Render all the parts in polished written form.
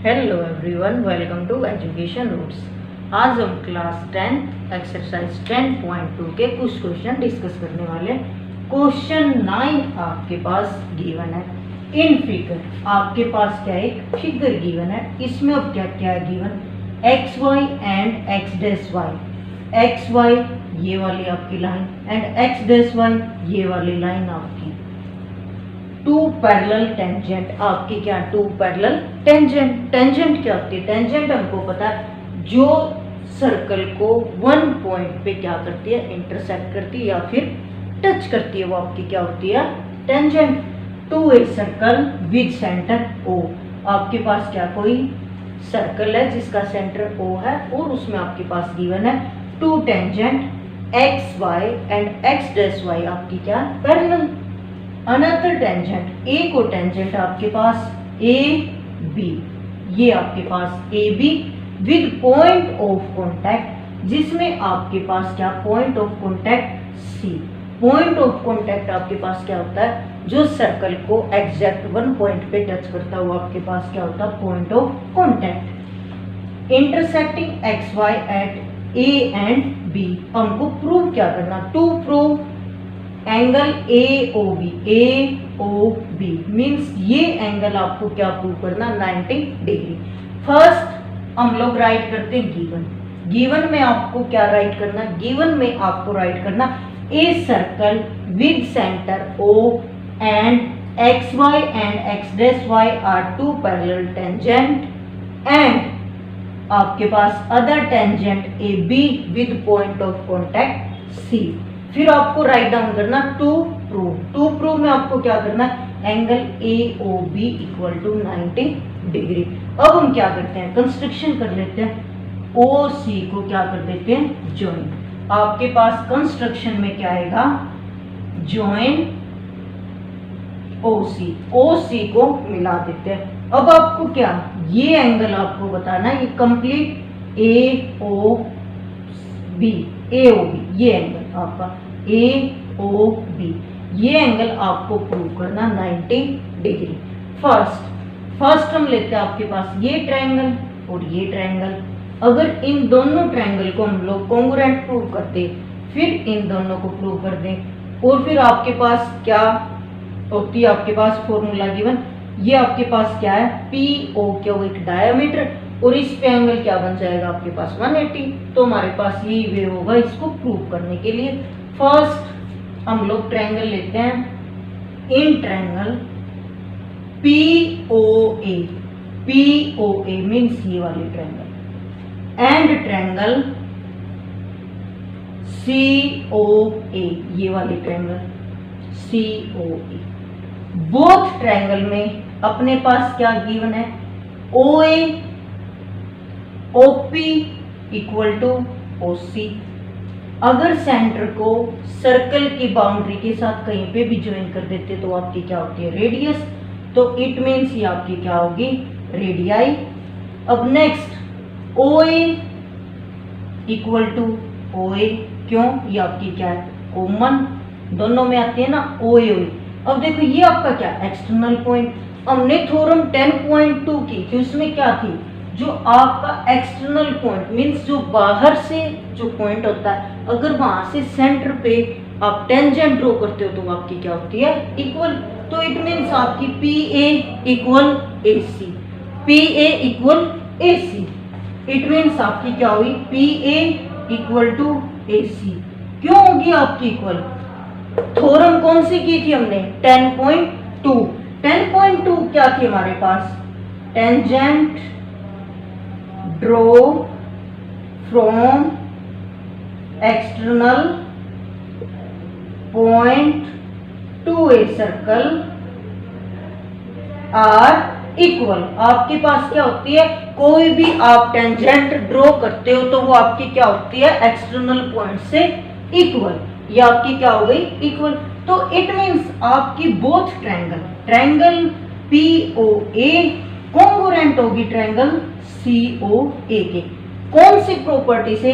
Hello everyone, welcome to education roots. आज हम class 10 exercise 10.2 के कुछ क्वेश्चन डिस्कस करने वाले। क्वेश्चन 9 आपके पास गिवन है इन फिगर। आपके पास क्या एक फिगर गिवन है, इसमें अब क्या क्या है given, X Y and X dash Y. X Y ये वाली आपकी line and X dash Y ये वाली लाइन आपकी। टू पैरेलल टेंजेंट आपकी क्या, टू पैरेलल टेंजेंट। टेंजेंट क्या होती है, टेंजेंट हमको पता है जो सर्कल को वन पॉइंट पे क्या करती है, इंटरसेक्ट करती है या फिर टच करती है, वो आपकी क्या होती है, tangent. To a circle with centre O. आपके पास क्या कोई सर्कल है जिसका सेंटर ओ है और उसमें आपके पास गिवन है to tangent X Y and X dash Y आपकी क्या पैरेलल। अनदर टेंजेंट ए को टेंजेंट आपके पास ए बी, ये आपके पास A B with point of contact, जिसमें आपके पास क्या point of contact C. Point of contact आपके पास क्या होता है, जो सर्कल को एग्जैक्ट वन पॉइंट पे टच करता हुआ आपके पास क्या होता है, point of contact. Intersecting X Y at A and B. हमको प्रूव क्या करना, to prove angle A O B means ये एंगल आपको क्या प्रूव करना, 90 डिग्री। फर्स्ट हम लोग राइट करते हैं गिवन। गिवन में आपको क्या राइट करना, गिवन में आपको राइट करना a circle with centre O and X Y and X dash Y are two parallel tangent and आपके पास other tangent A B with point of contact C. फिर आपको राइट डाउन करना to prove. To prove में आपको क्या करना, angle A O B equal to 90 degree. अब हम क्या करते हैं, कंस्ट्रक्शन कर लेते हैं। ओ सी को क्या कर देते हैं, ज्वाइन। आपके पास कंस्ट्रक्शन में क्या आएगा, ज्वाइन ओ सी। ओ सी को मिला देते हैं। अब आपको क्या, ये एंगल आपको बताना, ये कंप्लीट ए ओ बी, ए ओ बी ये एंगल आपका ए ओ बी, ये एंगल आपको प्रूव करना 90 डिग्री। फर्स्ट हम लेते हैं आपके पास ये ट्रायंगल और ये ट्रायंगल। अगर इन दोनों ट्रायंगल को हम लोग कॉन्ग्रुएंट प्रूव करते, फिर इन दोनों को प्रूव कर दें और फिर आपके पास क्या होती है, आपके पास फॉर्मूला गिवन, ये आपके पास क्या है, पी ओ क्यू एक डायमीटर और इस पे एंगल क्या बन जाएगा आपके पास 180। तो हमारे पास यही वे होगा इसको प्रूव करने के लिए। फर्स्ट हम लोग ट्रायंगल लेते हैं, in triangle P O A means ये वाली triangle and triangle C O A, ये वाली triangle C O A. Both triangle में अपने पास क्या गिवन है, O A OP equal to OC। अगर सेंटर को सर्कल की बाउंड्री के साथ कहीं पे भी ज्वाइन कर देते तो आपकी क्या होती है, रेडियस। तो इट मीन्स ये आपकी क्या होगी, रेडियाई। अब next OA equal to OA, क्यों, ये आपकी क्या है, कॉमन दोनों में आती है ना OA। अब देखो ये आपका क्या, एक्सटर्नल पॉइंट। हमने थ्योरम 10.2 की कि उसमें क्या थी, जो आपका एक्सटर्नल पॉइंट मीन्स जो बाहर से जो पॉइंट होता है, अगर वहां से सेंटर पे आप टेंजेंट ड्रॉ करते हो तो आपकी क्या होती है, इक्वल। तो इट मीन्स आपकी P A equal A C, P A equal A C. It means आपकी क्या हुई, P A equal to A C. क्यों होगी आपकी इक्वल, थ्योरम कौन सी की थी हमने, 10.2। 10.2 क्या थी हमारे पास, tangent draw from external point to a circle are equal। आपके पास क्या होती है, कोई भी आप टेंजेंट ड्रॉ करते हो तो वो आपकी क्या होती है, एक्सटर्नल पॉइंट से इक्वल। ये आपकी क्या हो गई, इक्वल। तो इट मीन्स आपकी बोथ ट्रायंगल पी ओ ए कॉन्ग्रुएंट होगी ट्रायंगल सी ओ ए के। कौन सी प्रॉपर्टी से,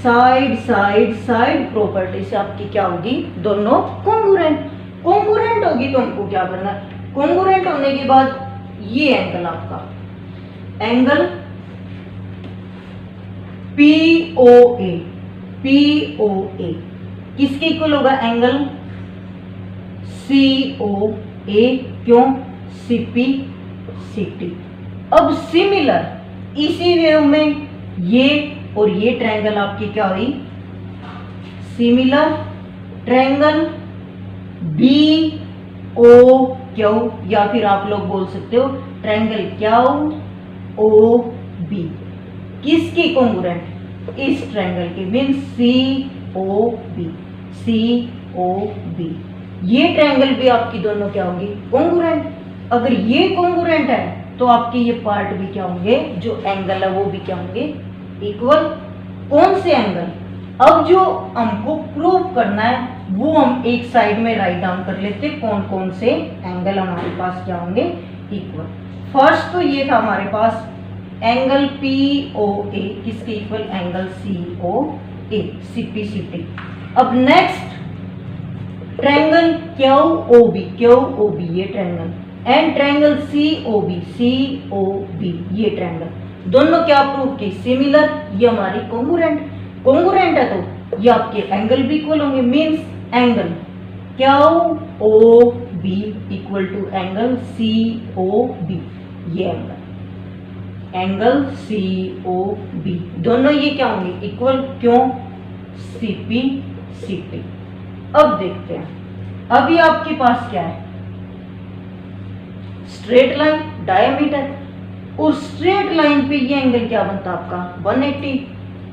साइड प्रॉपर्टी से आपकी क्या होगी, दोनों कॉन्ग्रुएंट होगी। तो हमको क्या करना है, कॉन्ग्रुएंट होने के बाद ये एंगल आपका एंगल POA, POA किसके इक्वल होगा? एंगल COA, क्यों? CP CT। अब सिमिलर इसी वे में ये और ये ट्रायंगल आपकी क्या हुई? सिमिलर ट्रायंगल BOQ, या फिर आप लोग बोल सकते हो ट्रायंगल QOB किसकी कॉन्ग्रुएंट? इस ट्रायंगल की, मीन्स COB। ये ट्रायंगल भी आपकी दोनों क्या होंगी? कॉन्ग्रुएंट। अगर ये कॉन्ग्रुएंट है तो आपके ये पार्ट भी क्या होंगे? जो एंगल है वो भी क्या होंगे? इक्वल। कौन से एंगल? अब जो हमको प्रूव करना है वो हम एक साइड में राइट डाउन कर लेते हैं। कौन कौन से एंगल हमारे पास क्या होंगे? इक्वल। फर्स्ट तो ये था हमारे पास एंगल POA किसके equal? Angle COA, CP CT। अब नेक्स्ट ट्रायंगल QOB, ये ट्रायंगल, एंड ट्रायंगल COB, ये ट्रायंगल। दोनों क्या प्रूव की? सिमिलर। ये हमारी कॉन्ग्रुएंट है तो ये आपके एंगल भी इक्वल होंगे, means angle QOB equal to angle COB, ये एंगल COB दोनों ये क्या होंगे? इक्वल। क्यों? CP CT। अब देखते हैं, अभी आपके पास क्या है? स्ट्रेट लाइन, डायमीटर, और स्ट्रेट लाइन पे ये एंगल क्या बनता है आपका? 180।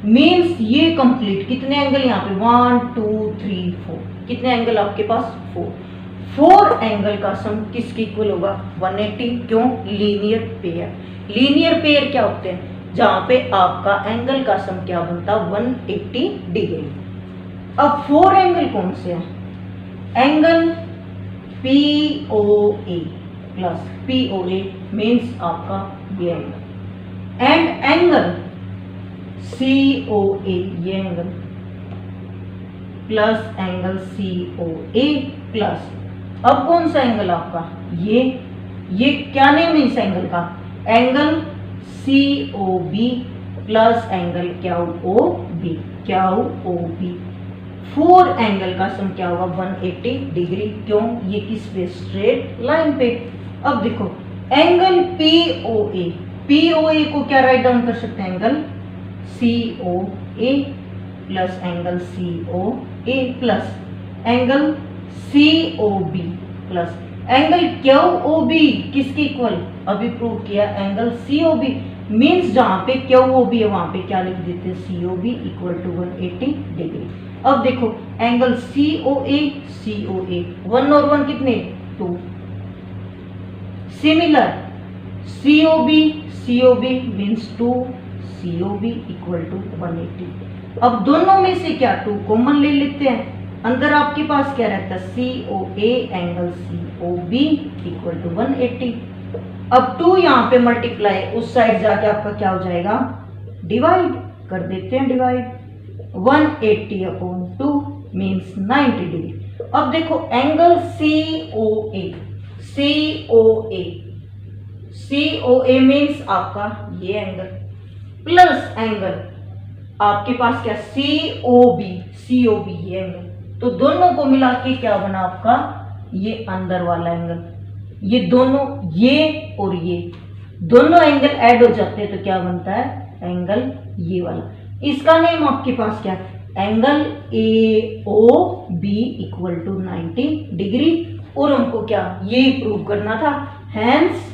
मींस ये कंप्लीट कितने एंगल यहाँ पे? 1 2 3 4। कितने एंगल आपके पास? 4 एंगल का सम किसके इक्वल होगा? 180। क्यों? Linear pair. लीनियर पेयर क्या होते हैं? जहां पे आपका एंगल का सम क्या बनता? 180 डिग्री। अब 4 एंगल कौन से हैं? Angle POA plus POA means आपका ये एंगल, एंड एंगल COA, ये angle plus angle COA plus, अब कौन सा एंगल आपका? ये क्या नेम है इस एंगल का? Angle COB plus angle QOB। 4 angle का सम क्या होगा? 180 डिग्री। क्यों? ये किस पे? स्ट्रेट लाइन पे। अब देखो एंगल POA को क्या राइट डाउन कर सकते हैं? Angle COA plus angle COA plus angle COB plus angle QOB किसके इक्वल? अभी प्रूव किया एंगल COB। मीन्स जहां पे QOB है वहां पे क्या लिख देते हैं? COB equal to 180 degree. अब देखो एंगल COA 1 और 1 कितने? 2। Similar COB means 2, COB equal to 180। अब दोनों में से क्या 2 कॉमन ले लेते हैं। अंदर आपके पास क्या रहता है? COA angle COB equal to 180। अब 2 यहाँ पे मल्टीप्लाई उस साइड जाके आपका क्या हो जाएगा? डिवाइड कर देते हैं। Divide 180 upon 2 means 90 degree. अब देखो एंगल COA मीन्स आपका ये एंगल प्लस एंगल आपके पास क्या? COB ये एंगल। तो दोनों को मिला के क्या बना आपका? ये अंदर वाला एंगल। ये दोनों, ये और ये दोनों एंगल ऐड हो जाते हैं तो क्या बनता है? एंगल ये वाला। इसका नेम आपके पास क्या? Angle AOB equal to 90 degree. और हमको क्या ये प्रूव करना था, हैंस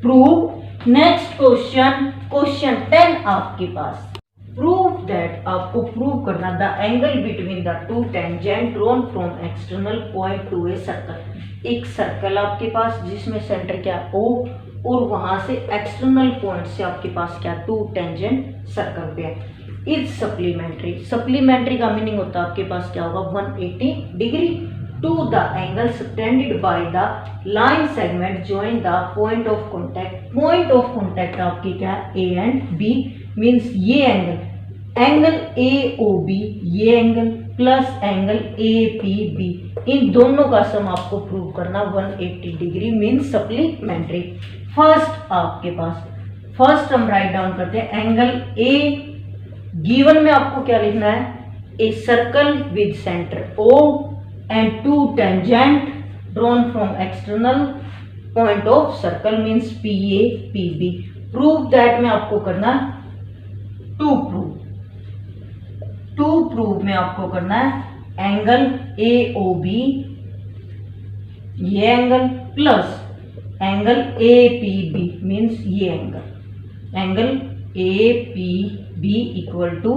प्रूव। नेक्स्ट क्वेश्चन 10 आपके पास, प्रूव दैट, आपको प्रूव करना the angle between the two tangent drawn from external point to a circle. एक सर्कल आपके पास जिसमें सेंटर क्या O, और वहां से एक्सटर्नल पॉइंट से आपके पास क्या 2 टेंजेंट सर्कल पे है। इज सप्लीमेंट्री का मीनिंग होता है आपके पास क्या होगा? 180 degree to the angle subtended by the line segment join the point of contact. Point of contact आपकी क्या है? A एंड B मीन्स ये एंगल AOB, ये एंगल प्लस एंगल APB, इन दोनों का सम आपको प्रूव करना 180 डिग्री मीन्स सप्लीमेंट्री। फर्स्ट आपके पास फर्स्ट हम राइट डाउन करते हैं एंगल ए। गिवन में आपको क्या लिखना है, a circle with centre O and two tangent drawn from external point of circle means P A P B. Prove that में आपको करना है टू प्रूव में आपको करना है एंगल ए ओ बी, ये angle plus angle A P B means ये angle A P B equal to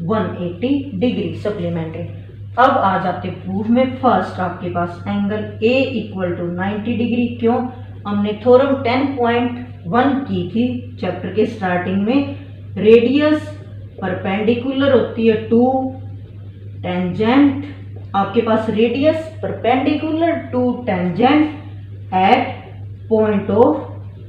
180 degree supplementary. अब आ जाते प्रूफ में। फर्स्ट आपके पास angle A equal to 90 degree, क्यों? हमने थ्योरम 10.1 की थी चैप्टर के स्टार्टिंग में। रेडियस परपेंडिकुलर होती है टू टेंजेंट, आपके पास radius perpendicular to tangent at point of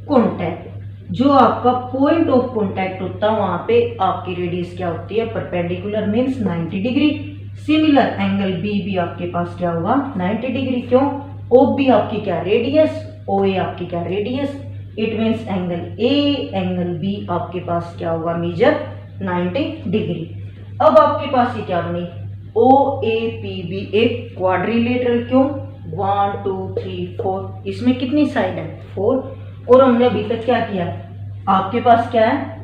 contact. जो आपका पॉइंट ऑफ कॉन्टैक्ट होता है वहां पे आपकी रेडियस क्या होती है, perpendicular means 90 degree. Similar angle B भी आपके पास क्या होगा 90 डिग्री, क्यों? ओ बी आपकी क्या रेडियस, ओ ए आपकी क्या radius, it means angle B आपके पास क्या होगा मेजर 90 डिग्री। अब आपके पास ये क्या बनी, ओ ए पी बी एक क्वाड्रिलेटरल, क्यों? 1 2 3 4, इसमें कितनी साइड है 4। और हमने अभी तक क्या किया, आपके पास क्या है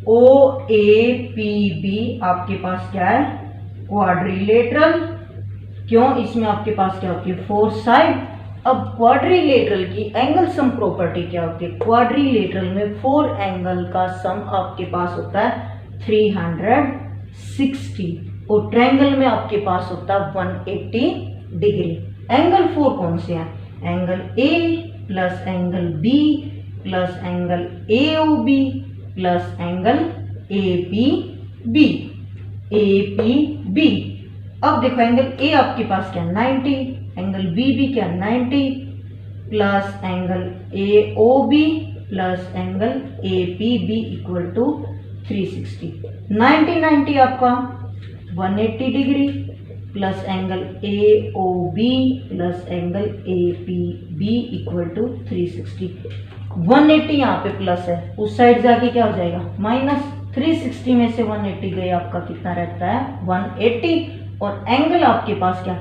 ओ ए पी बी आपके पास क्या है क्वाड्रिलेटरल, क्यों? इसमें आपके पास क्या होती है 4 साइड। अब क्वाड्रिलेटरल की एंगल सम प्रॉपर्टी क्या होती है, क्वाड्रिलेटरल में 4 एंगल का सम आपके पास होता है 360 और ट्रायंगल में आपके पास होता है 180 डिग्री। एंगल 4 कौन से हैं, angle A plus angle B plus angle A O B plus angle A P B. अब देखो एंगल ए आपके पास क्या 90, एंगल बी भी क्या 90 plus angle A O B plus angle A P B equal to 360। 90 आपका 180 degree plus angle A O B plus angle A P B equal to 360। 180 यहाँ पे प्लस है, उस साइड जाके क्या हो जाएगा माइनस। 360 में से 180 गए आपका कितना रहता है 180। और एंगल आपके पास क्या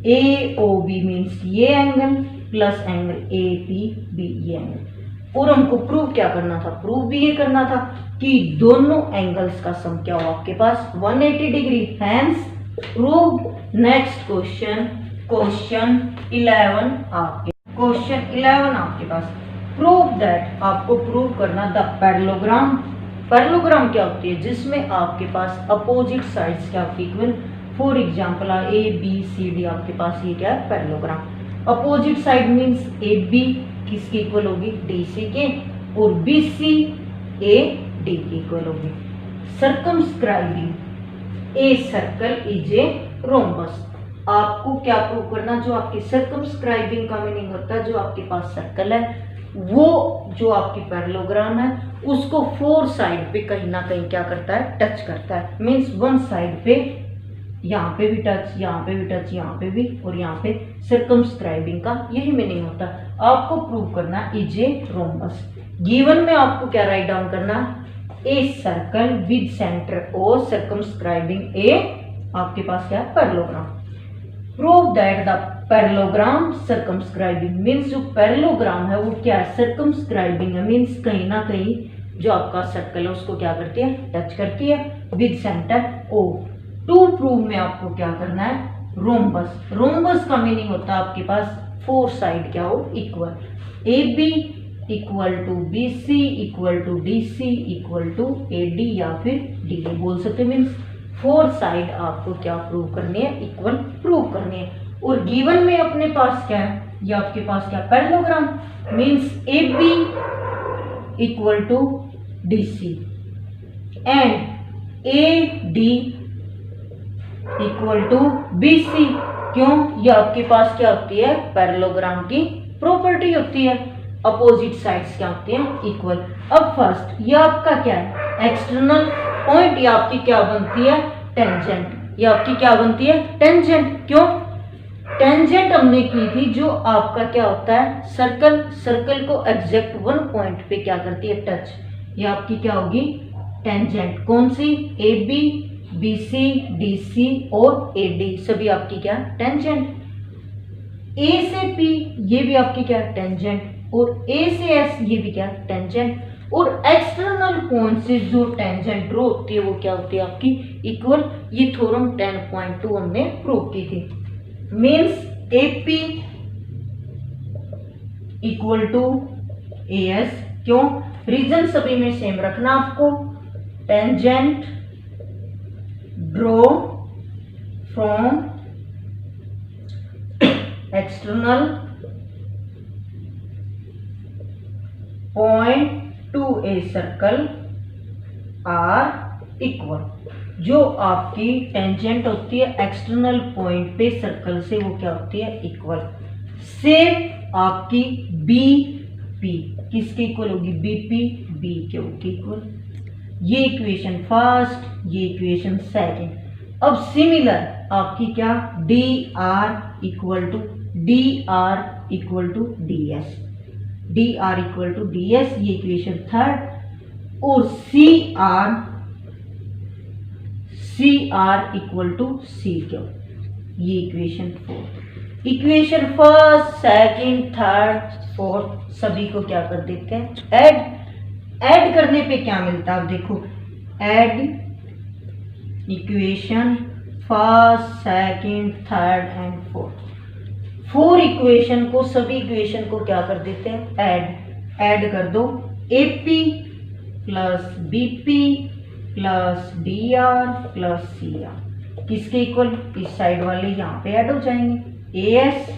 ए ओ बी मीन्स ये angle plus angle A P B ये एंगल। और हमको प्रूव क्या करना था, प्रूव भी ये करना था कि दोनों एंगल्स का सम क्या हो आपके पास 180 degree, hence prove. Next question 11 आपके पास प्रूव दैट, आपको प्रूव करना द पैरेललोग्राम। पैरेललोग्राम क्या होती है, जिसमें आपके पास अपोजिट साइड्स क्या होती है equal. For example A B C D आपके पास ये क्या है parallelogram. Opposite side means A B किसकी इक्वल होगी डी सी के, और बी सी ए डी की इक्वल होगी। Circumscribing a circle is a rhombus. आपको क्या प्रूव करना, जो आपकी सर्कमस्क्राइबिंग का मीनिंग होता है जो आपके पास सर्कल है वो जो आपकी पैरेललोग्राम है उसको 4 साइड पे कहीं ना कहीं क्या करता है टच करता है। मीन्स 1 साइड पे यहाँ पे भी टच, यहाँ पे भी टच, यहाँ पे भी, और यहाँ पे सर्कमस्क्राइबिंग का यही मीनिंग होता है। आपको प्रूव करना इज ए रोम्बस। गिवन में आपको क्या राइट डाउन करना, a circle with centre O circumscribing a आपके पास क्या है parallelogram. Prove that the parallelogram circumscribing means जो पैरेललोग्राम है वो क्या है सर्कमस्क्राइबिंग है, मीन्स कहीं ना कहीं जो आपका सर्कल है उसको क्या करती है टच करती है with centre O. To prove में आपको क्या करना है रोम्बस। रोम्बस का मीनिंग होता है आपके पास 4 साइड क्या हो equal, A B equal to B C equal to D C equal to A D या फिर डी डी बोल सकते। मीन्स 4 साइड आपको क्या प्रूव करनी है इक्वल प्रूव करनी है। और गिवन में अपने पास क्या है, ये आपके पास क्या parallelogram means A B equal to D C and A D equal to B C. क्यों, ये आपके पास क्या होती है पैरेललोग्राम की प्रॉपर्टी होती है, अपोजिट साइड्स क्या होती हैं इक्वल। अब फर्स्ट ये आपका क्या है एक्सटर्नल पॉइंट, ये आपकी क्या बनती है टेंजेंट, ये आपकी क्या बनती है टेंजेंट। क्यों, टेंजेंट हमने की थी जो आपका क्या होता है, सर्कल को एग्जैक्ट 1 पॉइंट पे क्या करती है, टच। ये आपकी क्या होगी, टेंजेंट। कौन सी, A B, B C, D C और ए डी, सभी आपकी क्या, टेंजेंट। ए से पी ये भी आपकी क्या, टेंजेंट। और ए से एस ये भी क्या, टेंजेंट। और एक्सटर्नल पॉइंट से जो टेंजेंट ड्रॉ होती है वो क्या होती है आपकी, इक्वल। ये थ्योरम 10.2 हमने प्रूव की थी। Means A P equal to A S. क्यों, रीजन सभी में सेम रखना आपको। Tangent draw from external point to a circle are equal. जो आपकी टेंजेंट होती है एक्सटर्नल पॉइंट पे सर्कल से वो क्या होती है, इक्वल। सेम आपकी बी पी किसके इक्वल होगी, बी पी बी के इक्वल। ये इक्वेशन फर्स्ट, ये इक्वेशन सेकंड। अब सिमिलर आपकी क्या, D R equal to D S, D R equal to D S, ये इक्वेशन थर्ड। और C R equal to C Q, ये equation fourth. Equation first, second, third, fourth सभी को क्या कर देते हैं, ऐड करने पे क्या मिलता है, अब देखो add equation first, second, third and fourth. 4 equation को, सभी इक्वेशन को क्या कर देते हैं, ऐड कर दो। A P plus B P plus D R plus C R किसके इक्वल, इस साइड वाले यहाँ पे ऐड हो जाएंगे। A S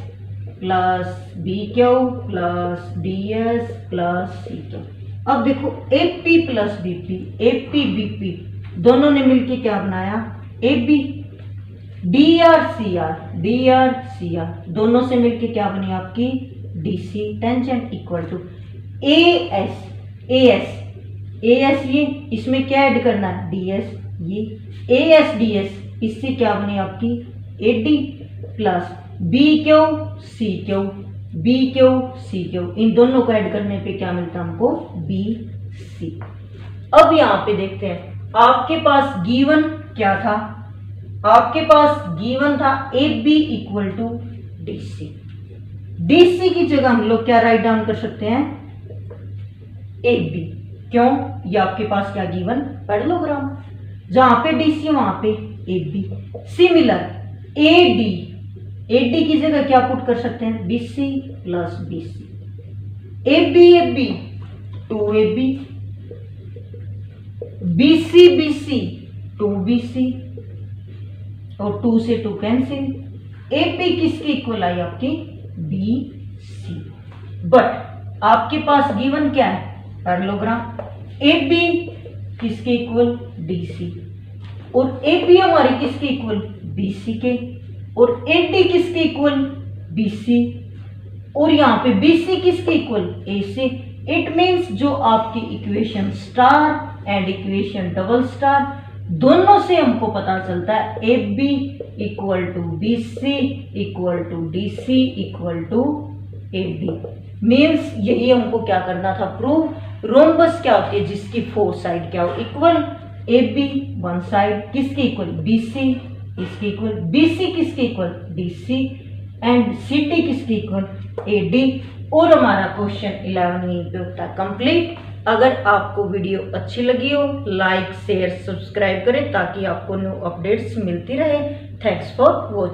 plus B Q plus D S plus C Q. अब देखो A P plus B P, A P B P दोनों ने मिलके क्या बनाया, A B. D R C R दोनों से मिलके क्या बनी आपकी, D C. Tangent equal to A S, ये इसमें क्या ऐड करना है, डी एस। ये ए एस डी एस, इससे क्या बनी आपकी, A D plus B Q C Q, B Q C Q. इन दोनों को ऐड करने पे क्या मिलता है हमको, बी सी। अब यहाँ पे देखते हैं आपके पास गिवन क्या था, आपके पास गिवन था A B equal to D C. D C की जगह हम लोग क्या राइट डाउन कर सकते हैं, ए बी। क्यों, ये आपके पास क्या गिवन, पैरेललोग्राम। जहां पे डी सी वहां पे A B. Similar A D की जगह क्या पुट कर सकते हैं, B C plus B C. A B 2AB, B C 2BC और 2 से 2 कैंसिल। AP किसके इक्वल आई आपकी, BC। बट आपके पास गिवन क्या है, पैरेललोग्राम। AB किसके इक्वल, DC। और AB हमारी किसके इक्वल, BC के। और AD किसके इक्वल, BC। और यहाँ पे BC किसके इक्वल, AC। इट मीन्स जो आपकी equation star and equation double star दोनों से हमको पता चलता है A B equal to B C equal to D C equal to A D. Means यही हमको क्या करना था, प्रूव। रोम्बस क्या होती है, जिसकी 4 साइड क्या हो, इक्वल। ए बी 1 साइड किसके इक्वल, बी सी इसके इक्वल, बी सी किसके equal, D C and C D किसके इक्वल, ए डी। और हमारा क्वेश्चन 11 यहीं पे होता है कंप्लीट। अगर आपको वीडियो अच्छी लगी हो, लाइक शेयर सब्सक्राइब करें ताकि आपको न्यू अपडेट्स मिलती रहे। Thanks for watching.